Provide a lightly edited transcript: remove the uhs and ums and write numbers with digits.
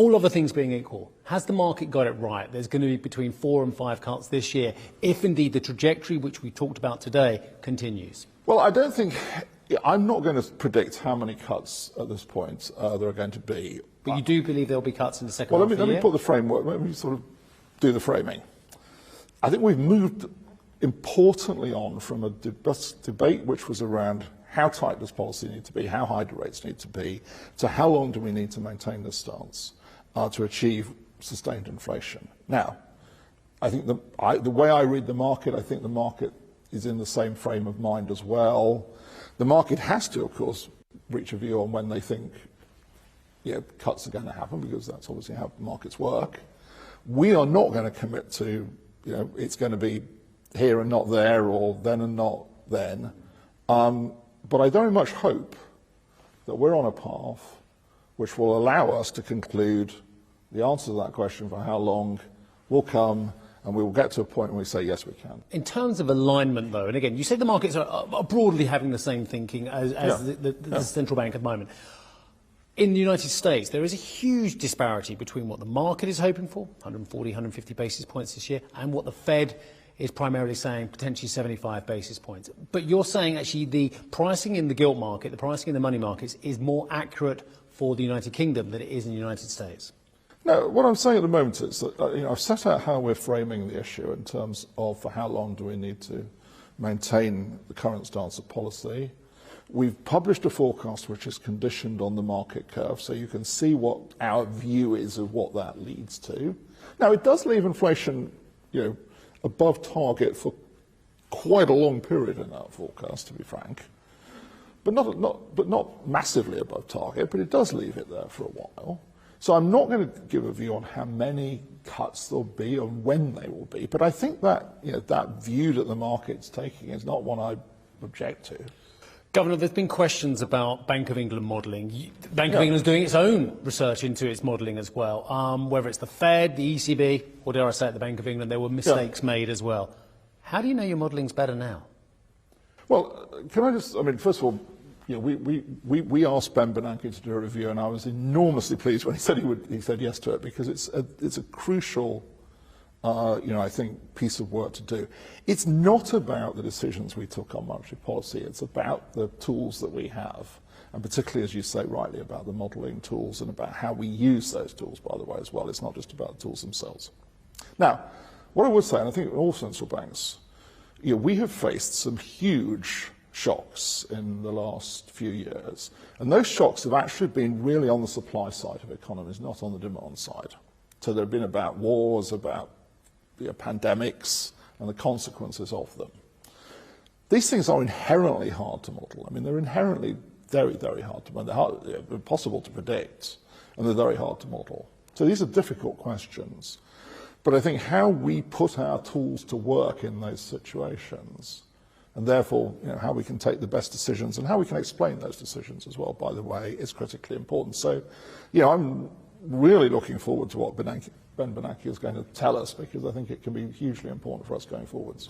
All other things being equal, has the market got it right? There's going to be between 4 and 5 cuts this year, if indeed the trajectory which we talked about today continues. Well, I'm not going to predict how many cuts at this point there are going to be. But you do believe there'll be cuts in the second half of the year? Well, let me put the framework, let me sort of do the framing. I think we've moved importantly on from a debate which was around how tight does policy need to be, how high do rates need to be, to how long do we need to maintain this stance to achieve sustained inflation. Now, I think the way I read the market, I think the market is in the same frame of mind as well. The market has to, of course, reach a view on when they think cuts are going to happen, because that's obviously how markets work. We are not going to commit to, it's going to be here and not there, or then and not then. But I very much hope that we're on a path which will allow us to conclude the answer to that question for how long will come, and we will get to a point where we say, yes, we can. In terms of alignment, though, and again, you said the markets are broadly having the same thinking as the central bank at the moment. In the United States, there is a huge disparity between what the market is hoping for, 140, 150 basis points this year, and what the Fed is primarily saying, potentially 75 basis points. But you're saying actually the pricing in the gilt market, the pricing in the money markets, is more accurate for the United Kingdom than it is in the United States? No, what I'm saying at the moment is that I've set out how we're framing the issue in terms of for how long do we need to maintain the current stance of policy. We've published a forecast which is conditioned on the market curve, so you can see what our view is of what that leads to. Now, it does leave inflation, above target for quite a long period in that forecast, to be frank, but not massively above target. But it does leave it there for a while. So I'm not going to give a view on how many cuts there'll be or when they will be. But I think that that view that the market's taking is not one I object to. Governor, there's been questions about Bank of England modelling. Bank of England is doing its own research into its modelling as well. Whether it's the Fed, the ECB, or dare I say at the Bank of England, there were mistakes made as well. How do you know your modelling's better now? Well, can I just, first of all, we asked Ben Bernanke to do a review, and I was enormously pleased when he said yes to it, because it's a crucial I think, piece of work to do. It's not about the decisions we took on monetary policy. It's about the tools that we have, and particularly, as you say rightly, about the modelling tools and about how we use those tools, by the way, as well. It's not just about the tools themselves. Now, what I would say, and I think all central banks, we have faced some huge shocks in the last few years, and those shocks have actually been really on the supply side of economies, not on the demand side. So they've been about wars, about pandemics and the consequences of them. These things are inherently hard to model. They're inherently very, very hard to model. They're impossible to predict, and they're very hard to model. So these are difficult questions. But I think how we put our tools to work in those situations, and therefore how we can take the best decisions and how we can explain those decisions as well, by the way, is critically important. So I'm really looking forward to what Ben Bernanke is going to tell us, because I think it can be hugely important for us going forwards.